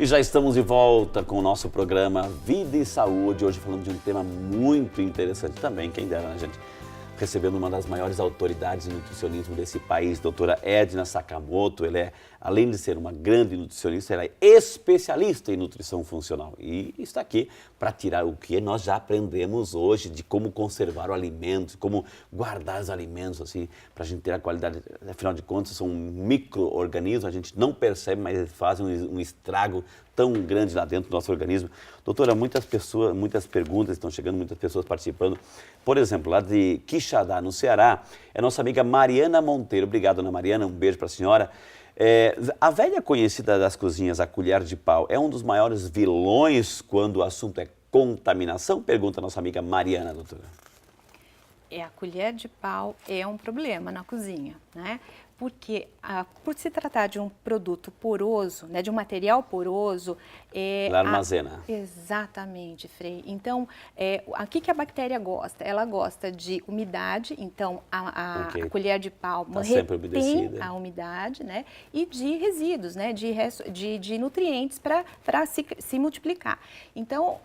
E já estamos de volta com o nosso programa Vida e Saúde. Hoje falando de um tema muito interessante também, quem dera, né, gente? Recebendo uma das maiores autoridades em nutricionismo desse país, doutora Edna Sakamoto. Ela além de ser uma grande nutricionista, ela é especialista em nutrição funcional. E está aqui para tirar o que nós já aprendemos hoje de como conservar o alimento, como guardar os alimentos, assim, para a gente ter a qualidade. Afinal de contas, são micro-organismos, a gente não percebe, mas eles fazem um estrago tão grande lá dentro do nosso organismo. Doutora, muitas perguntas estão chegando, muitas pessoas participando. Por exemplo, lá de Quixadá, no Ceará, é nossa amiga Mariana Monteiro. Obrigado, Ana Mariana, um beijo para a senhora. A velha conhecida das cozinhas, a colher de pau, é um dos maiores vilões quando o assunto é contaminação? Pergunta a nossa amiga Mariana, doutora. A colher de pau é um problema na cozinha, né? Porque por se tratar de um produto poroso, né, de um material poroso... Ela armazena. Exatamente, Frei. Então, o que a bactéria gosta? Ela gosta de umidade, então a colher de pau retém a umidade, né, e de resíduos, né, de nutrientes para se multiplicar. Então,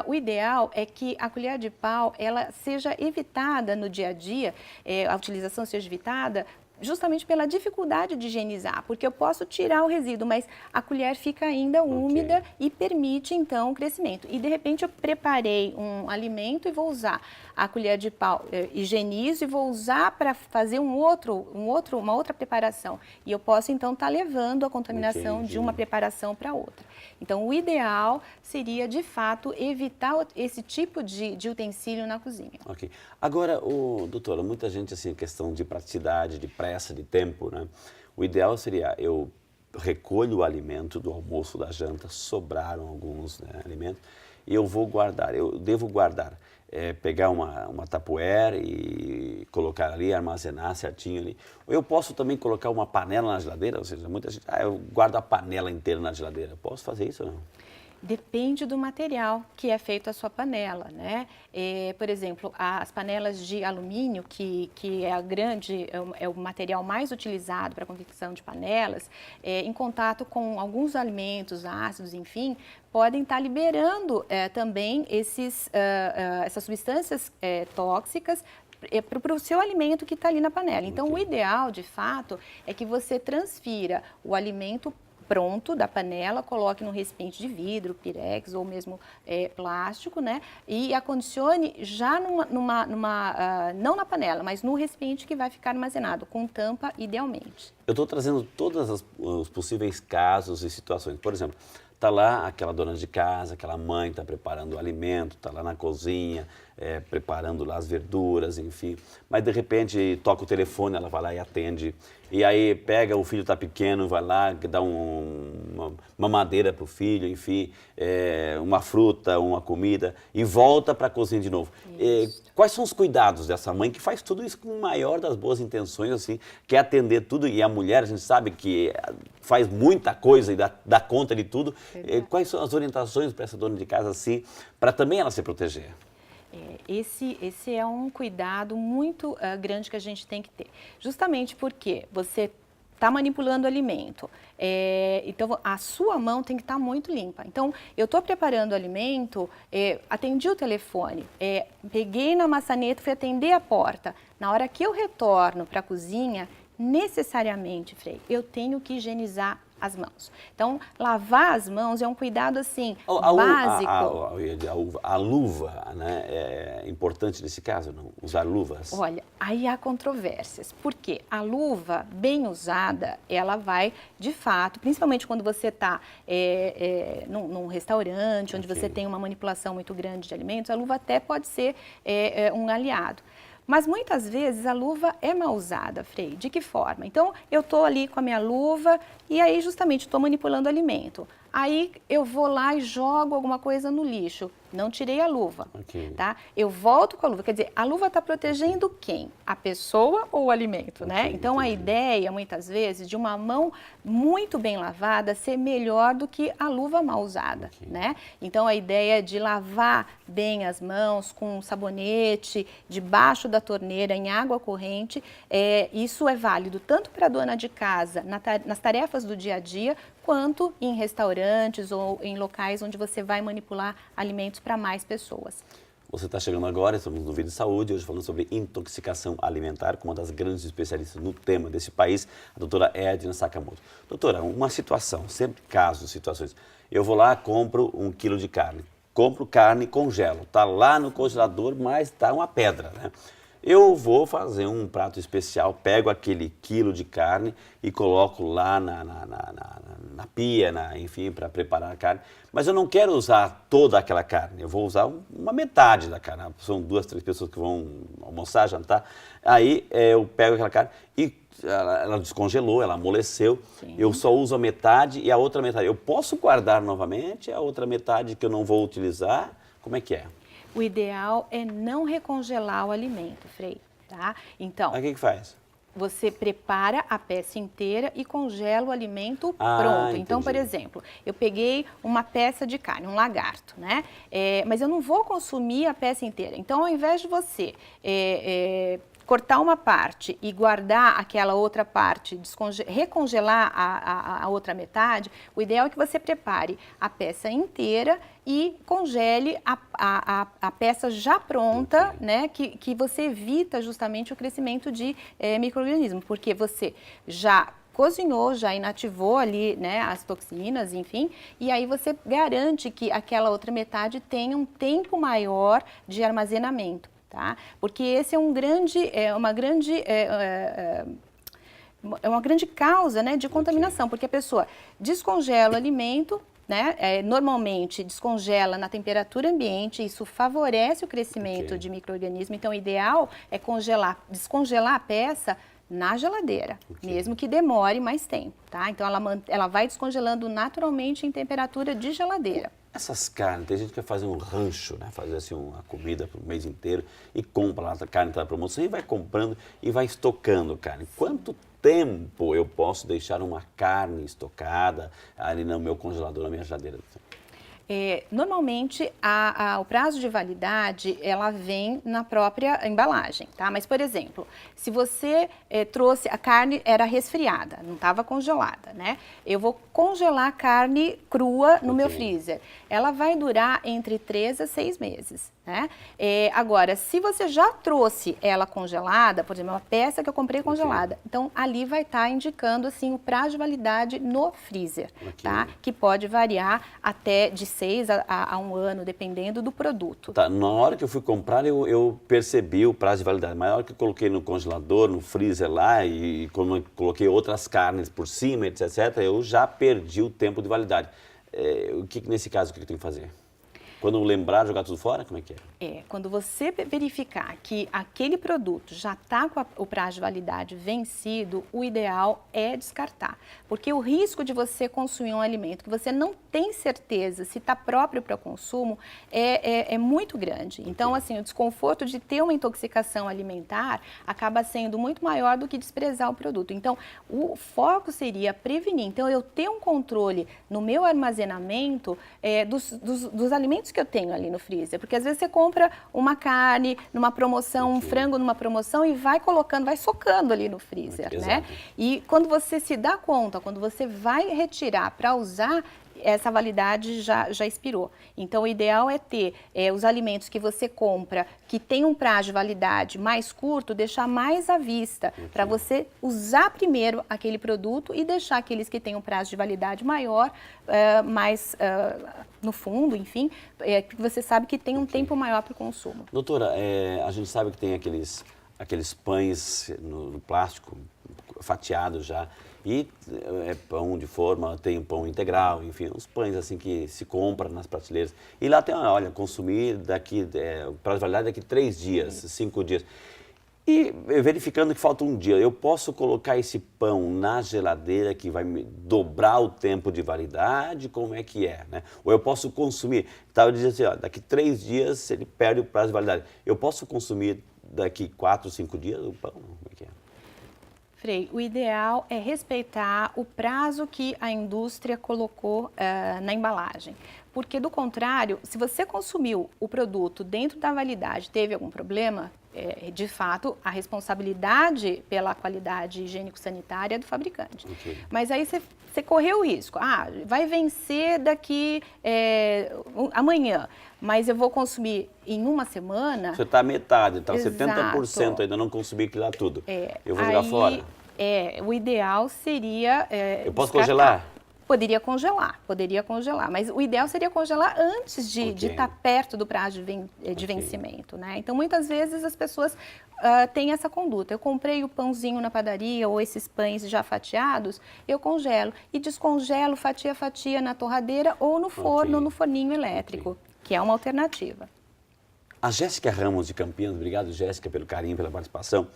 o ideal é que a colher de pau ela seja evitada no dia a dia, a utilização seja evitada justamente pela dificuldade de higienizar, porque eu posso tirar o resíduo, mas a colher fica ainda úmida e permite então o crescimento. E de repente eu preparei um alimento e vou usar a colher de pau, higienizo e vou usar para fazer uma outra preparação. E eu posso então estar levando a contaminação de uma preparação para outra. Então o ideal seria de fato evitar esse tipo de utensílio na cozinha. Ok. Agora, doutora, muita gente assim, questão de praticidade, de pressa, de tempo, né? O ideal seria eu recolho o alimento do almoço, da janta, sobraram alguns, né, alimentos, e eu vou guardar, eu devo guardar. Pegar uma Tupperware e colocar ali, armazenar certinho ali. Ou eu posso também colocar uma panela na geladeira, ou seja, muita gente, eu guardo a panela inteira na geladeira. Posso fazer isso ou não? Depende do material que é feito a sua panela, né? Por exemplo, as panelas de alumínio, que é o material mais utilizado para a confecção de panelas, em contato com alguns alimentos ácidos, enfim, podem estar liberando também essas substâncias tóxicas para o seu alimento que está ali na panela. Então, o ideal, de fato, é que você transfira o alimento pronto da panela, coloque num recipiente de vidro, pirex ou mesmo plástico, né? E acondicione já não na panela, mas no recipiente que vai ficar armazenado, com tampa idealmente. Eu estou trazendo todos os possíveis casos e situações. Por exemplo, está lá aquela dona de casa, aquela mãe está preparando o alimento, está lá na cozinha, preparando lá as verduras, enfim. Mas de repente toca o telefone, ela vai lá e atende. E aí pega, o filho está pequeno, vai lá, dá uma mamadeira para o filho, enfim, uma fruta, uma comida, e volta para a cozinha de novo. Quais são os cuidados dessa mãe que faz tudo isso com a maior das boas intenções, assim, quer atender tudo, e a mulher, a gente sabe que faz muita coisa e dá conta de tudo. Quais são as orientações para essa dona de casa, assim, para também ela se proteger? Esse é um cuidado muito grande que a gente tem que ter. Justamente porque você está manipulando o alimento, então a sua mão tem que estar muito limpa. Então, eu estou preparando o alimento, atendi o telefone, peguei na maçaneta, fui atender a porta. Na hora que eu retorno para a cozinha, necessariamente, Frei, eu tenho que higienizar as mãos. Então, lavar as mãos é um cuidado, assim, básico. A luva, né, é importante nesse caso, não? Usar luvas? Olha, aí há controvérsias, porque a luva bem usada, ela vai, de fato, principalmente quando você está num restaurante, onde você tem uma manipulação muito grande de alimentos, a luva até pode ser um aliado. Mas muitas vezes a luva é mal usada, Frei. De que forma? Então, eu estou ali com a minha luva e aí justamente estou manipulando o alimento. Aí eu vou lá e jogo alguma coisa no lixo. Não tirei a luva, tá? Eu volto com a luva. Quer dizer, a luva está protegendo quem? A pessoa ou o alimento, né? Então, a ideia, muitas vezes, de uma mão muito bem lavada ser melhor do que a luva mal usada, né? Então, a ideia de lavar bem as mãos com sabonete, debaixo da torneira, em água corrente, isso é válido tanto para a dona de casa, nas tarefas do dia a dia, quanto em restaurante, restaurantes ou em locais onde você vai manipular alimentos para mais pessoas. Você está chegando agora, estamos no Vida e Saúde, hoje falando sobre intoxicação alimentar, com uma das grandes especialistas no tema desse país, a doutora Edna Sakamoto. Doutora, uma situação, sempre casos, situações. Eu vou lá, compro 1 quilo de carne. Compro carne e congelo. Está lá no congelador, mas está uma pedra, né? Eu vou fazer um prato especial, pego aquele quilo de carne e coloco lá na pia, enfim, para preparar a carne. Mas eu não quero usar toda aquela carne, eu vou usar uma metade da carne. São 2, 3 pessoas que vão almoçar, jantar. Aí eu pego aquela carne e ela descongelou, ela amoleceu. Sim. Eu só uso a metade e a outra metade. Eu posso guardar novamente a outra metade que eu não vou utilizar? Como é que é? O ideal é não recongelar o alimento, Frei, tá? Então, o que faz? Você prepara a peça inteira e congela o alimento pronto. Entendi. Então, por exemplo, eu peguei uma peça de carne, um lagarto, né? Mas eu não vou consumir a peça inteira. Então, ao invés de você cortar uma parte e guardar aquela outra parte, recongelar a outra metade, o ideal é que você prepare a peça inteira e congele a peça já pronta, né, que você evita justamente o crescimento de micro-organismos, porque você já cozinhou, já inativou ali, né, as toxinas, enfim, e aí você garante que aquela outra metade tenha um tempo maior de armazenamento. Tá? Porque esse é uma grande causa, né, de contaminação, porque a pessoa descongela o alimento, né, normalmente descongela na temperatura ambiente, isso favorece o crescimento de micro-organismos, então o ideal é descongelar a peça na geladeira, mesmo que demore mais tempo, tá? Então ela vai descongelando naturalmente em temperatura de geladeira. Essas carnes, tem gente que quer fazer um rancho, né? Fazer assim uma comida para o mês inteiro e compra lá a carne da promoção e vai comprando e vai estocando carne. Quanto tempo eu posso deixar uma carne estocada ali no meu congelador, na minha geladeira? Normalmente, o prazo de validade, ela vem na própria embalagem, tá? Mas, por exemplo, se você trouxe, a carne era resfriada, não estava congelada, né? Eu vou congelar a carne crua no meu freezer. Ela vai durar entre 3 a 6 meses, né? Agora, se você já trouxe ela congelada, por exemplo, uma peça que eu comprei congelada, então ali vai estar indicando, assim, o prazo de validade no freezer, tá? Que pode variar até de 6 a 1 ano, dependendo do produto. Tá, na hora que eu fui comprar, eu percebi o prazo de validade. Mas na hora que eu coloquei no congelador, no freezer lá, e quando eu coloquei outras carnes por cima, etc., eu já perdi o tempo de validade. Nesse caso, o que eu tenho que fazer? Quando eu lembrar, jogar tudo fora? Como é que é? Quando você verificar que aquele produto já está com o prazo de validade vencido, o ideal é descartar. Porque o risco de você consumir um alimento que você não tem certeza se está próprio para consumo é muito grande. Então, assim, o desconforto de ter uma intoxicação alimentar acaba sendo muito maior do que desprezar o produto. Então, o foco seria prevenir. Então, eu ter um controle no meu armazenamento dos alimentos que eu tenho ali no freezer, porque às vezes você compra uma carne numa promoção, um frango numa promoção e vai colocando, vai socando ali no freezer, né? E quando você se dá conta, quando você vai retirar para usar, essa validade já expirou. Então, o ideal é ter os alimentos que você compra, que tem um prazo de validade mais curto, deixar mais à vista, para você usar primeiro aquele produto e deixar aqueles que têm um prazo de validade maior, mais no fundo, enfim, que você sabe que tem um tempo maior para o consumo. Doutora, a gente sabe que tem aqueles pães no plástico, fatiados já, e pão de forma, tem pão integral, enfim, uns pães assim que se compra nas prateleiras. E lá tem, olha, consumir prazo de validade daqui 3 dias, 5 dias. E verificando que falta 1 dia, eu posso colocar esse pão na geladeira que vai me dobrar o tempo de validade? Como é que é, né? Ou eu posso consumir, estava dizendo assim, ó, daqui 3 dias ele perde o prazo de validade. Eu posso consumir daqui 4, 5 dias o pão? Como é que é? Frei, o ideal é respeitar o prazo que a indústria colocou na embalagem. Porque, do contrário, se você consumiu o produto dentro da validade, teve algum problema, de fato, a responsabilidade pela qualidade higiênico-sanitária é do fabricante. Okay. Mas aí você correu o risco. Vai vencer daqui amanhã, mas eu vou consumir em uma semana. Você está à metade, então 70% ainda não consumi aquilo lá tudo. Eu vou jogar fora. O ideal seria... eu posso congelar? Poderia congelar, mas o ideal seria congelar antes de estar perto do prazo de vencimento, né? Então, muitas vezes as pessoas têm essa conduta. Eu comprei o pãozinho na padaria ou esses pães já fatiados, eu congelo e descongelo fatia a fatia na torradeira ou no forno, no forninho elétrico, que é uma alternativa. A Jéssica Ramos de Campinas, obrigado Jéssica pelo carinho, pela participação.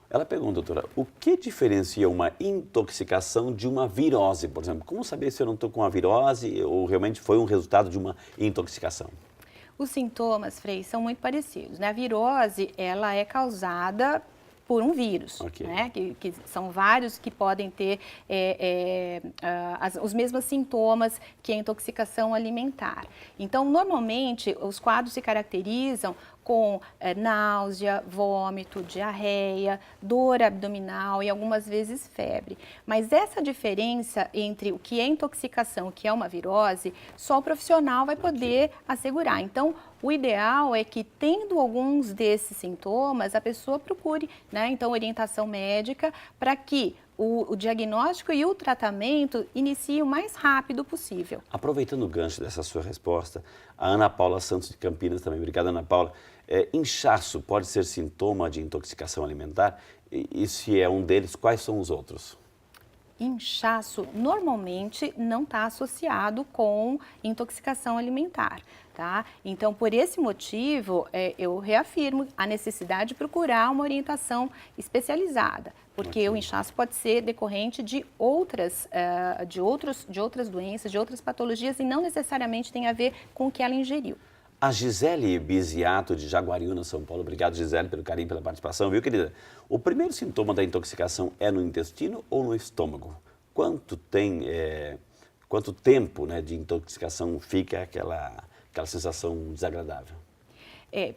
Ela pergunta, doutora, o que diferencia uma intoxicação de uma virose, por exemplo? Como saber se eu não estou com uma virose ou realmente foi um resultado de uma intoxicação? Os sintomas, Frei, são muito parecidos, né? A virose, ela é causada por um vírus, né? Que são vários que podem ter os mesmos sintomas que a intoxicação alimentar. Então, normalmente, os quadros se caracterizam com náusea, vômito, diarreia, dor abdominal e algumas vezes febre. Mas essa diferença entre o que é intoxicação e o que é uma virose, só o profissional vai poder assegurar. Então, o ideal é que, tendo alguns desses sintomas, a pessoa procure, né, então, orientação médica para que o diagnóstico e o tratamento iniciem o mais rápido possível. Aproveitando o gancho dessa sua resposta, a Ana Paula Santos de Campinas também. Obrigada, Ana Paula. Inchaço pode ser sintoma de intoxicação alimentar? E se é um deles, quais são os outros? Inchaço normalmente não está associado com intoxicação alimentar, tá? Então, por esse motivo, eu reafirmo a necessidade de procurar uma orientação especializada, porque o inchaço pode ser decorrente de outras doenças, de outras patologias e não necessariamente tem a ver com o que ela ingeriu. A Gisele Biziato, de Jaguariúna, São Paulo. Obrigado, Gisele, pelo carinho, pela participação, viu, querida? O primeiro sintoma da intoxicação é no intestino ou no estômago? Quanto tempo, né, de intoxicação fica aquela sensação desagradável?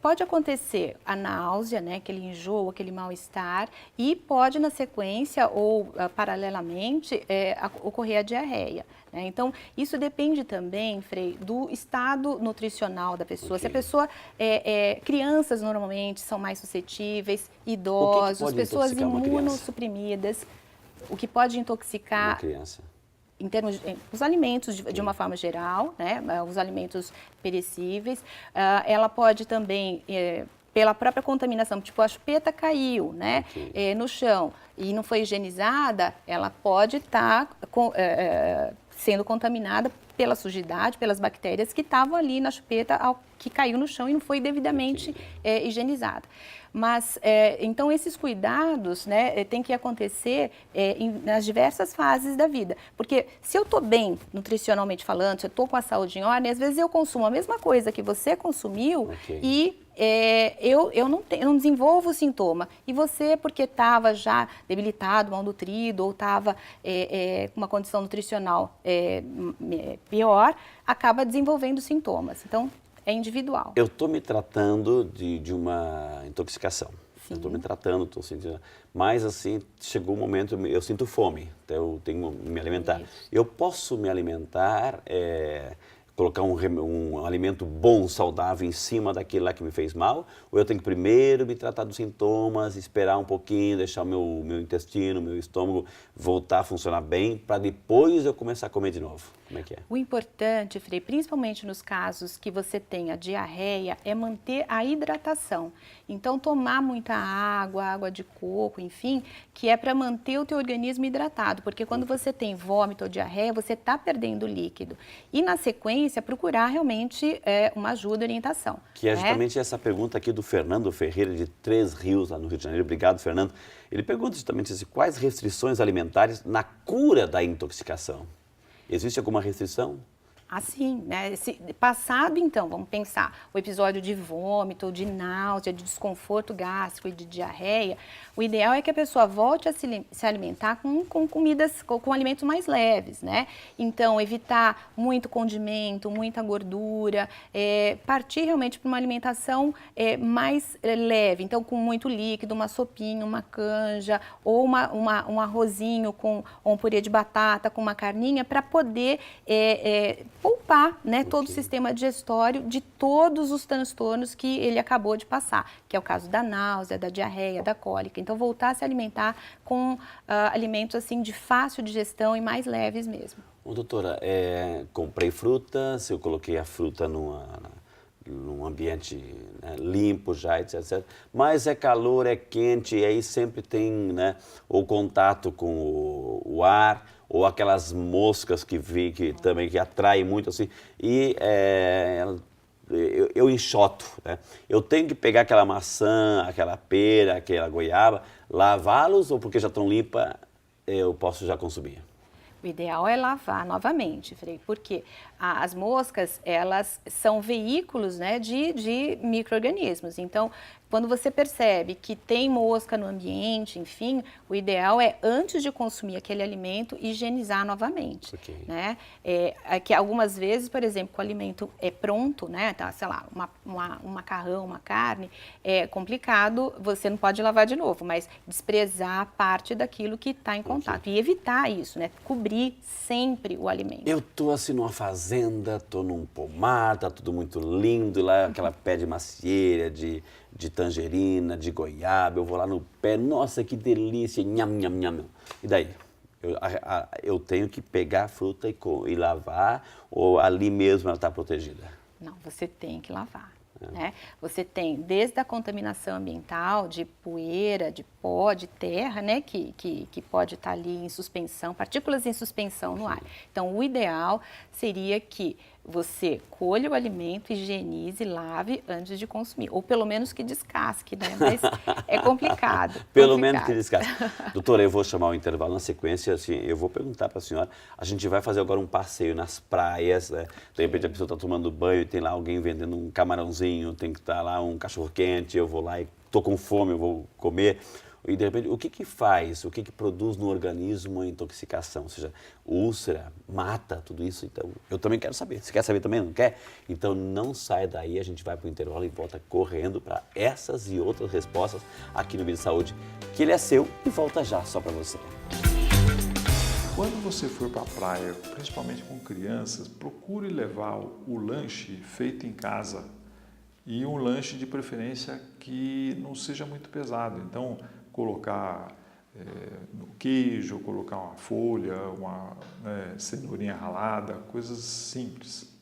Pode acontecer a náusea, né, aquele enjoo, aquele mal-estar, e pode, na sequência ou paralelamente, ocorrer a diarreia. Né? Então, isso depende também, Frei, do estado nutricional da pessoa. Se a pessoa, crianças normalmente são mais suscetíveis, idosos, pessoas imunossuprimidas, o que pode intoxicar... Uma criança. Em termos os alimentos de uma forma geral, né, os alimentos perecíveis, ela pode também, pela própria contaminação, tipo a chupeta caiu, né, no chão e não foi higienizada, ela pode estar sendo contaminada pela sujidade, pelas bactérias que estavam ali na chupeta que caiu no chão e não foi devidamente higienizada. Mas, então, esses cuidados, né, tem que acontecer nas diversas fases da vida. Porque se eu estou bem, nutricionalmente falando, se eu estou com a saúde em ordem, às vezes eu consumo a mesma coisa que você consumiu e eu não desenvolvo o sintoma. E você, porque estava já debilitado, malnutrido, ou estava com uma condição nutricional pior, acaba desenvolvendo sintomas. Então, é individual. Eu estou me tratando de uma intoxicação. Sim. Eu estou me tratando, estou sentindo... Mas, assim, chegou um momento, eu sinto fome, então eu tenho que me alimentar. Isso. Eu posso me alimentar, colocar um alimento bom, saudável em cima daquele lá que me fez mal? Ou eu tenho que primeiro me tratar dos sintomas, esperar um pouquinho, deixar o meu intestino, meu estômago voltar a funcionar bem, para depois eu começar a comer de novo? Como é que é? O importante, Frei, principalmente nos casos que você tenha diarreia, é manter a hidratação. Então, tomar muita água, água de coco, enfim, que é para manter o teu organismo hidratado, porque quando você tem vômito ou diarreia, você está perdendo líquido. E, na sequência, procurar realmente uma ajuda, orientação. Que é justamente essa pergunta aqui do Fernando Ferreira, de Três Rios, lá no Rio de Janeiro. Obrigado, Fernando. Ele pergunta justamente assim, quais restrições alimentares na cura da intoxicação? Existe alguma restrição? Assim, né? Passado, então, vamos pensar, o episódio de vômito, ou de náusea, de desconforto gástrico e de diarreia, o ideal é que a pessoa volte a se alimentar com comidas, com alimentos mais leves, né? Então, evitar muito condimento, muita gordura, partir realmente para uma alimentação mais leve, então com muito líquido, uma sopinha, uma canja, ou um arrozinho ou um purê de batata com uma carninha, para poder poupar, né, todo o sistema digestório de todos os transtornos que ele acabou de passar, que é o caso da náusea, da diarreia, da cólica. Então, voltar a se alimentar com alimentos assim de fácil digestão e mais leves mesmo. Doutora, comprei frutas, eu coloquei a fruta num ambiente, né, limpo já, etc. Mas é calor, é quente, e aí sempre tem, né, o contato com o ar, ou aquelas moscas que também que atraem muito assim, e eu enxoto, né? Eu tenho que pegar aquela maçã, aquela pera, aquela goiaba, lavá-los, ou porque já estão limpas, eu posso já consumir? O ideal é lavar novamente, Frei, porque as moscas, elas são veículos, né, de micro-organismos. Então, quando você percebe que tem mosca no ambiente, enfim, o ideal é, antes de consumir aquele alimento, higienizar novamente. Okay. Né? Que algumas vezes, por exemplo, o alimento é pronto, né, tá, sei lá, um macarrão, uma carne, é complicado, você não pode lavar de novo, mas desprezar parte daquilo que está em contato. Okay. E evitar isso, né? Cobrir sempre o alimento. Eu tô assim numa fazenda, tô num pomar, tá tudo muito lindo, lá aquela pé de macieira, de tangerina, de goiaba, eu vou lá no pé, nossa, que delícia, nham, nham, nham. E daí? Eu tenho que pegar a fruta e lavar, ou ali mesmo ela está protegida? Não, você tem que lavar. Né? Você tem desde a contaminação ambiental, de poeira, de pó, de terra, né? que pode estar ali em suspensão, partículas em suspensão no ar. Então, o ideal seria que você colha o alimento, higienize, lave antes de consumir. Ou pelo menos que descasque, né? Mas é complicado. Pelo menos que descasque. Doutora, eu vou chamar o intervalo na sequência, assim, eu vou perguntar para a senhora, a gente vai fazer agora um passeio nas praias, né? De repente a pessoa está tomando banho e tem lá alguém vendendo um camarãozinho, tem que estar lá um cachorro-quente, eu vou lá e estou com fome, eu vou comer. E de repente, o que faz, o que produz no organismo a intoxicação? Ou seja, úlcera, mata, tudo isso. Então, eu também quero saber. Você quer saber também, não quer? Então, não sai daí, a gente vai para o intervalo e volta correndo para essas e outras respostas aqui no Vida e Saúde, que ele é seu e volta já, só para você. Quando você for para a praia, principalmente com crianças, procure levar o lanche feito em casa e um lanche de preferência que não seja muito pesado. Então, colocar no queijo, colocar uma folha, uma cenourinha ralada, coisas simples.